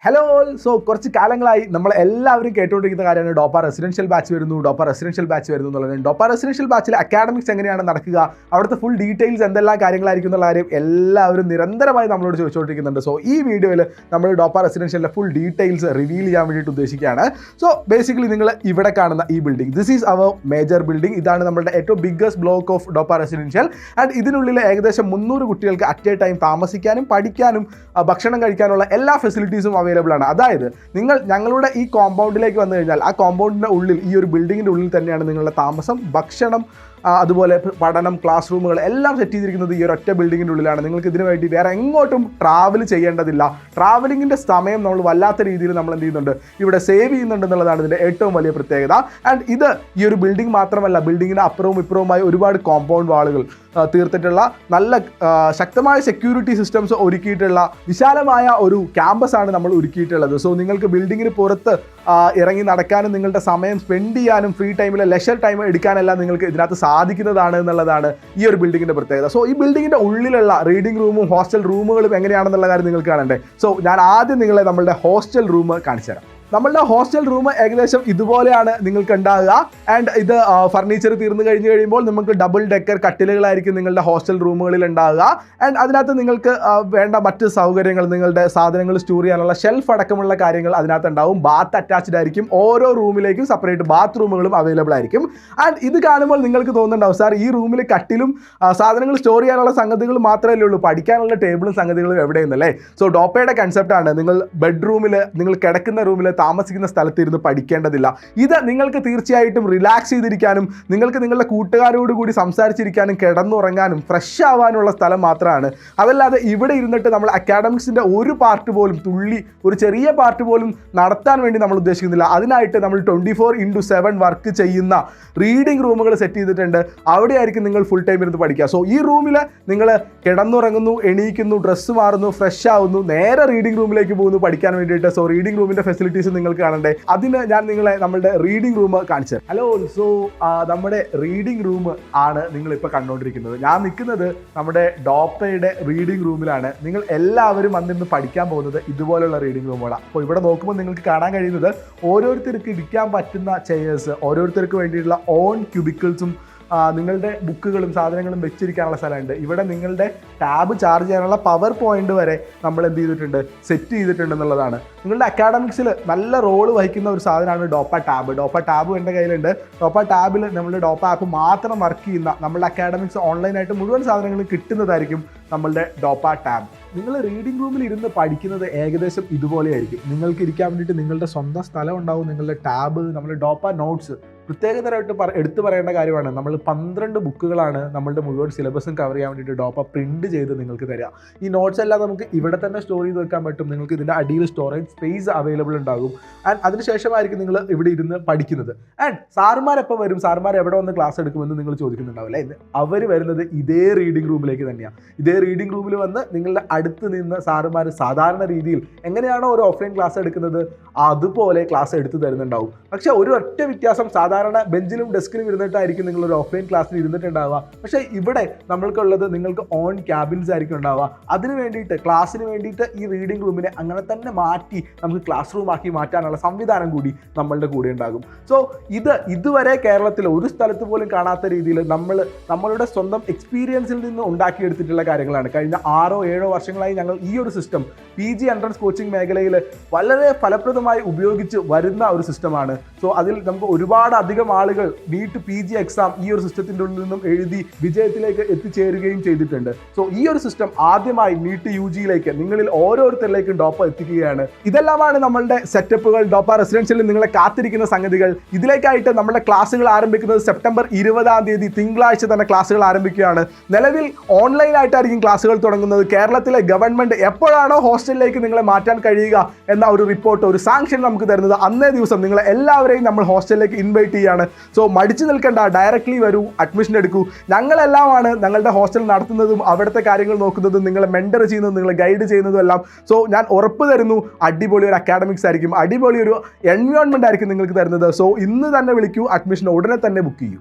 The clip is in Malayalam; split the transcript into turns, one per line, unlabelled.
Hello all. സോ കുറച്ച് കാലങ്ങളായി നമ്മൾ എല്ലാവരും കേട്ടുകൊണ്ടിരിക്കുന്ന കാര്യമാണ് ഡോപ്പ റെസിഡൻഷ്യൽ ബാച്ച് വരുന്നു എന്നുള്ളത്. ഡോപ്പ റെസിഡൻഷ്യൽ ബാച്ചിൽ അക്കാഡമിക്സ് എങ്ങനെയാണ് നടക്കുക, അവിടുത്തെ ഫുൾ ഡീറ്റെയിൽസ് എന്തെല്ലാം കാര്യങ്ങളായിരിക്കും എന്നുള്ള കാര്യം എല്ലാവരും നിരന്തരമായി നമ്മളോട് ചോദിച്ചുകൊണ്ടിരിക്കുന്നുണ്ട്. സോ ഈ വീഡിയോയിൽ നമ്മൾ ഡോപ്പ റെസിഡൻഷ്യലിലെ ഫുൾ ഡീറ്റെയിൽസ് റിവീൽ ചെയ്യാൻ വേണ്ടിയിട്ട് ഉദ്ദേശിക്കുകയാണ്. സോ ബേസിക്കലി നിങ്ങൾ ഇവിടെ കാണുന്ന ഈ building, this is our major building. ഇതാണ് നമ്മുടെ ഏറ്റവും biggest block of Doppa residential. And ഇതിനുള്ളിൽ ഏകദേശം 300 കുട്ടികൾക്ക് അറ്റ് എ ടൈം താമസിക്കാനും പഠിക്കാനും ഭക്ഷണം കഴിക്കാനുള്ള എല്ലാ ഫെസിലിറ്റീസും അവൈലബിൾ ആണ്. അതായത് നിങ്ങൾ ഞങ്ങളുടെ ഈ കോമ്പൗണ്ടിലേക്ക് വന്നു കഴിഞ്ഞാൽ ആ കോമ്പൗണ്ടിൻ്റെ ഉള്ളിൽ, ഈ ഒരു ബിൽഡിങ്ങിൻ്റെ ഉള്ളിൽ തന്നെയാണ് നിങ്ങളുടെ താമസം, ഭക്ഷണം, അതുപോലെ പഠനം, ക്ലാസ് റൂമുകൾ എല്ലാം സെറ്റ് ചെയ്തിരിക്കുന്നത് ഈ ഒരു ഒറ്റ ബിൽഡിങ്ങിൻ്റെ ഉള്ളിലാണ്. നിങ്ങൾക്ക് ഇതിനു വേണ്ടി വേറെ എങ്ങോട്ടും ട്രാവൽ ചെയ്യേണ്ടതില്ല. ട്രാവലിങ്ങിൻ്റെ സമയം നമ്മൾ വല്ലാത്ത രീതിയിൽ നമ്മൾ എന്ത് ചെയ്യുന്നുണ്ട്, ഇവിടെ സേവ് ചെയ്യുന്നുണ്ട് എന്നുള്ളതാണ് ഇതിൻ്റെ ഏറ്റവും വലിയ പ്രത്യേകത. ആൻഡ് ഇത് ഈ ഒരു ബിൽഡിംഗ് മാത്രമല്ല, ബിൽഡിങ്ങിൻ്റെ അപ്പുറവും ഇപ്പുറവുമായി ഒരുപാട് കോമ്പൗണ്ട് വാളുകൾ തീർത്തിട്ടുള്ള, നല്ല ശക്തമായ സെക്യൂരിറ്റി സിസ്റ്റംസ് ഒരുക്കിയിട്ടുള്ള വിശാലമായ ഒരു ക്യാമ്പസാണ് നമ്മൾ ഒരുക്കിയിട്ടുള്ളത്. സോ നിങ്ങൾക്ക് ബിൽഡിങ്ങിന് പുറത്ത് ഇറങ്ങി നടക്കാനും നിങ്ങളുടെ സമയം സ്പെൻഡ് ചെയ്യാനും ഫ്രീ ടൈമിൽ ലെഷർ ടൈം എടുക്കാനെല്ലാം നിങ്ങൾക്ക് ഇതിനകത്ത് സാധിക്കുന്നതാണ് എന്നുള്ളതാണ് ഈ ഒരു ബിൽഡിങ്ങിൻ്റെ പ്രത്യേകത. സോ ഈ ബിൽഡിങ്ങിൻ്റെ ഉള്ളിലുള്ള റീഡിംഗ് റൂമും ഹോസ്റ്റൽ റൂമുകളും എങ്ങനെയാണെന്നുള്ള കാര്യം നിങ്ങൾക്ക് കാണണ്ടേ. സോ ഞാൻ ആദ്യം നിങ്ങളെ നമ്മളുടെ ഹോസ്റ്റൽ റൂം കാണിച്ചു തരാം. നമ്മളുടെ ഹോസ്റ്റൽ റൂം ഏകദേശം ഇതുപോലെയാണ് നിങ്ങൾക്ക് ഉണ്ടാകുക. ആൻഡ് ഇത് ഫർണിച്ചർ തീർന്നു കഴിയുമ്പോൾ നമുക്ക് ഡബിൾ ഡെക്കർ കട്ടിലുകളായിരിക്കും നിങ്ങളുടെ ഹോസ്റ്റൽ റൂമുകളിൽ ഉണ്ടാകുക. ആൻഡ് അതിനകത്ത് നിങ്ങൾക്ക് വേണ്ട മറ്റ് സൗകര്യങ്ങൾ, നിങ്ങളുടെ സാധനങ്ങൾ സ്റ്റോർ ചെയ്യാനുള്ള ഷെൽഫ് അടക്കമുള്ള കാര്യങ്ങൾ അതിനകത്ത് ഉണ്ടാവും. ബാത്ത് അറ്റാച്ച്ഡ് ആയിരിക്കും. ഓരോ റൂമിലേക്കും സെപ്പറേറ്റ് ബാത്റൂമുകളും അവൈലബിൾ ആയിരിക്കും. ആൻഡ് ഇത് കാണുമ്പോൾ നിങ്ങൾക്ക് തോന്നുന്നുണ്ടാവും, സാർ ഈ റൂമിൽ കട്ടിലും സാധനങ്ങൾ സ്റ്റോർ ചെയ്യാനുള്ള സംഗതികൾ മാത്രമല്ലേ ഉള്ളൂ, പഠിക്കാനുള്ള ടേബിളും സംഗതികളും എവിടെയെന്നല്ലേ. സോ ഡോപ്പയുടെ കൺസെപ്റ്റാണ്, നിങ്ങൾ ബെഡ്റൂമിൽ, നിങ്ങൾ കിടക്കുന്ന റൂമിൽ, താമസിക്കുന്ന സ്ഥലത്ത് ഇരുന്ന് പഠിക്കേണ്ടതില്ല. ഇത് നിങ്ങൾക്ക് തീർച്ചയായിട്ടും റിലാക്സ് ചെയ്തിരിക്കാനും നിങ്ങൾക്ക് നിങ്ങളുടെ കൂട്ടുകാരോട് കൂടി സംസാരിച്ചിരിക്കാനും കിടന്നുറങ്ങാനും ഫ്രഷ് ആവാനുള്ള സ്ഥലം മാത്രമാണ്. അതല്ലാതെ ഇവിടെ ഇരുന്നിട്ട് നമ്മൾ അക്കാഡമിക്സിൻ്റെ ഒരു പാർട്ട് പോലും, ഒരു ചെറിയ പാർട്ട് പോലും നടത്താൻ വേണ്ടി നമ്മൾ ഉദ്ദേശിക്കുന്നില്ല. അതിനായിട്ട് നമ്മൾ 24/7 വർക്ക് ചെയ്യുന്ന റീഡിംഗ് റൂമുകൾ സെറ്റ് ചെയ്തിട്ടുണ്ട്. അവിടെയായിരിക്കും നിങ്ങൾ ഫുൾ ടൈം ഇരുന്ന് പഠിക്കുക. സോ ഈ റൂമിൽ നിങ്ങൾ കിടന്നുറങ്ങുന്നു, എണീക്കുന്നു, ഡ്രസ്സ് മാറുന്നു, ഫ്രഷ് ആവുന്നു, നേരെ റീഡിംഗ് റൂമിലേക്ക് പോകുന്നു പഠിക്കാൻ വേണ്ടിയിട്ട്. സോ റീഡിംഗ് റൂമിൻ്റെ ഫെസിലിറ്റീസ് നിങ്ങൾക്ക് കാണണ്ടേ. അതിന് ഞാൻ നിങ്ങളെ നമ്മുടെ റീഡിംഗ് റൂം കാണിച്ചു തരാം. ഹലോ. സോ നമ്മുടെ റീഡിംഗ് റൂം ആണ് നിങ്ങളിപ്പോൾ കണ്ടുകൊണ്ടിരിക്കുന്നത്. ഞാൻ നിൽക്കുന്നത് നമ്മുടെ ഡോപ്പയുടെ റീഡിംഗ് റൂമിലാണ്. നിങ്ങൾ എല്ലാവരും വന്നിരുന്ന് പഠിക്കാൻ പോകുന്നത് ഇതുപോലെയുള്ള റീഡിംഗ് റൂമുകളാണ്. അപ്പോൾ ഇവിടെ നോക്കുമ്പോൾ നിങ്ങൾക്ക് കാണാൻ കഴിയുന്നത് ഓരോരുത്തർക്ക് ഇരിക്കാൻ പറ്റുന്ന ചെയേഴ്സ്, ഓരോരുത്തർക്ക് വേണ്ടിയിട്ടുള്ള ഓൺ ക്യൂബിക്കിൾസും നിങ്ങളുടെ ബുക്കുകളും സാധനങ്ങളും വെച്ചിരിക്കാനുള്ള സ്ഥലമുണ്ട്. ഇവിടെ നിങ്ങളുടെ ടാബ് ചാർജ് ചെയ്യാനുള്ള പവർ പോയിന്റ് വരെ നമ്മൾ എന്ത് ചെയ്തിട്ടുണ്ട്, സെറ്റ് ചെയ്തിട്ടുണ്ട് എന്നുള്ളതാണ്. നിങ്ങളുടെ അക്കാഡമിക്സിൽ നല്ല റോള് വഹിക്കുന്ന ഒരു സാധനമാണ് ഡോപ്പ ടാബ്. ഡോപ്പ ടാബ് എൻ്റെ കയ്യിലുണ്ട്. ഡോപ്പ ടാബിൽ നമ്മളുടെ ഡോപ്പ ആപ്പ് മാത്രം വർക്ക് ചെയ്യുന്ന, നമ്മളുടെ അക്കാഡമിക്സ് ഓൺലൈനായിട്ട് മുഴുവൻ സാധനങ്ങളും കിട്ടുന്നതായിരിക്കും നമ്മളുടെ ഡോപ്പ ടാബ്. നിങ്ങൾ റീഡിംഗ് റൂമിൽ ഇരുന്ന് പഠിക്കുന്നത് ഏകദേശം ഇതുപോലെയായിരിക്കും. നിങ്ങൾക്ക് ഇരിക്കാൻ വേണ്ടിയിട്ട് നിങ്ങളുടെ സ്വന്തം സ്ഥലം ഉണ്ടാവും. നിങ്ങളുടെ ടാബ്, നമ്മുടെ ഡോപ്പ നോട്ട്സ് പ്രത്യേകതരമായിട്ട് എടുത്തു പറയേണ്ട കാര്യമാണ്. നമ്മൾ 12 ബുക്കുകളാണ് നമ്മളുടെ മുഴുവൻ സിലബസും കവർ ചെയ്യാൻ വേണ്ടിയിട്ട് ഡോപ്പ പ്രിൻറ്റ് ചെയ്ത് നിങ്ങൾക്ക് തരിക. ഈ നോട്ട്സ് എല്ലാം നമുക്ക് ഇവിടെ തന്നെ സ്റ്റോർ ചെയ്ത് വെക്കാൻ പറ്റും. നിങ്ങൾക്ക് ഇതിൻ്റെ അടിയിൽ സ്റ്റോറേജ് സ്പേസ് അവൈലബിൾ ഉണ്ടാകും. ആൻഡ് അതിനുശേഷമായിരിക്കും നിങ്ങൾ ഇവിടെ ഇരുന്ന് പഠിക്കുന്നത്. ആൻഡ് സാറുമാരെപ്പോൾ വരും, സാറുമാർ എവിടെ വന്ന് ക്ലാസ് എടുക്കുമെന്ന് നിങ്ങൾ ചോദിക്കുന്നുണ്ടാവില്ലേ. അവർ വരുന്നത് ഇതേ റീഡിംഗ് റൂമിലേക്ക് തന്നെയാണ്. ഇതേ റീഡിംഗ് റൂമിൽ വന്ന് നിങ്ങളുടെ അടുത്ത് നിന്ന് സാറുമാർ സാധാരണ രീതിയിൽ എങ്ങനെയാണോ ഒരു ഓഫ്ലൈൻ ക്ലാസ് എടുക്കുന്നത് അതുപോലെ ക്ലാസ് എടുത്തു തരുന്നുണ്ടാവും. പക്ഷേ ഒരു ഒറ്റ വ്യത്യാസം, സാധാരണ ബെഞ്ചിലും ഡെസ്കിലും ഇരുന്നിട്ടായിരിക്കും നിങ്ങൾ ഒരു ഓഫ്ലൈൻ ക്ലാസ്സിൽ ഇരുന്നിട്ടുണ്ടാവുക. പക്ഷേ ഇവിടെ നമ്മൾക്കുള്ളത് നിങ്ങൾക്ക് ഓൺ ക്യാബിൻസ് ആയിരിക്കും ഉണ്ടാവുക. അതിന് വേണ്ടിയിട്ട്, ക്ലാസ്സിന് വേണ്ടിയിട്ട് ഈ റീഡിംഗ് റൂമിനെ അങ്ങനെ തന്നെ മാറ്റി നമുക്ക് ക്ലാസ് റൂം ആക്കി മാറ്റാനുള്ള സംവിധാനം കൂടി നമ്മളുടെ കൂടെ ഉണ്ടാകും. സോ ഇതുവരെ കേരളത്തിൽ ഒരു സ്ഥലത്ത് പോലും കാണാത്ത രീതിയിൽ നമ്മളുടെ സ്വന്തം എക്സ്പീരിയൻസിൽ നിന്ന് ഉണ്ടാക്കിയെടുത്തിട്ടുള്ള കാര്യങ്ങളാണ്. കഴിഞ്ഞ 6-7 വർഷങ്ങളായി ഞങ്ങൾ ഈ ഒരു സിസ്റ്റം PG എൻട്രൻസ് കോച്ചിങ് മേഖലയിൽ വളരെ ഫലപ്രദമായി ഉപയോഗിച്ച് വരുന്ന ഒരു സിസ്റ്റമാണ്. സോ അതിൽ നമുക്ക് ഒരുപാടധികം ആളുകൾ നീറ്റ് PG എക്സാം ഈ ഒരു സിസ്റ്റത്തിൻ്റെ ഉള്ളിൽ നിന്നും എഴുതി വിജയത്തിലേക്ക് എത്തിച്ചേരുകയും ചെയ്തിട്ടുണ്ട്. സോ ഈ ഒരു സിസ്റ്റം ആദ്യമായി നീറ്റ് UGയിലേക്ക് നിങ്ങളിൽ ഓരോരുത്തരിലേക്കും ഡോപ്പ എത്തിക്കുകയാണ്. ഇതെല്ലാമാണ് നമ്മളുടെ സെറ്റപ്പുകൾ. ഡോപ്പ റെസിഡൻഷ്യലിൽ നിങ്ങളെ കാത്തിരിക്കുന്ന സംഗതികൾ. ഇതിലേക്കായിട്ട് നമ്മുടെ ക്ലാസ്സുകൾ ആരംഭിക്കുന്നത് സെപ്റ്റംബർ 20-ാം തീയതി തിങ്കളാഴ്ച തന്നെ ക്ലാസ്സുകൾ ആരംഭിക്കുകയാണ്. നിലവിൽ ഓൺലൈനായിട്ടായിരിക്കും ക്ലാസ്സുകൾ തുടങ്ങുന്നത്. കേരളത്തിലെ ഗവൺമെൻറ് എപ്പോഴാണോ ഹോസ്റ്റലിലേക്ക് നിങ്ങളെ മാറ്റാൻ കഴിയുക എന്ന ഒരു റിപ്പോർട്ട്, ഒരു സാങ്ഷൻ നമുക്ക് തരുന്നത്, അന്നേ ദിവസം നിങ്ങളെ എല്ലാവരെയും നമ്മൾ ഹോസ്റ്റലിലേക്ക് ഇൻവൈറ്റ് ചെയ്യാണ്. സോ മടിച്ചു നിൽക്കേണ്ട, ഡയറക്റ്റ്ലി വരൂ, അഡ്മിഷൻ എടുക്കൂ. ഞങ്ങളെല്ലാമാണ് ഞങ്ങളുടെ ഹോസ്റ്റൽ നടത്തുന്നതും അവിടുത്തെ കാര്യങ്ങൾ നോക്കുന്നതും നിങ്ങളെ മെൻറ്റർ ചെയ്യുന്നതും നിങ്ങളെ ഗൈഡ് ചെയ്യുന്നതും എല്ലാം. സോ ഞാൻ ഉറപ്പ് തരുന്നു, അടിപൊളി ഒരു അക്കാഡമിക്സ് ആയിരിക്കും, അടിപൊളി ഒരു എൻവയോൺമെൻറ്റ് ആയിരിക്കും നിങ്ങൾക്ക് തരുന്നത്. സോ ഇന്ന് തന്നെ വിളിക്കൂ, അഡ്മിഷൻ ഉടനെ തന്നെ ബുക്ക് ചെയ്യൂ.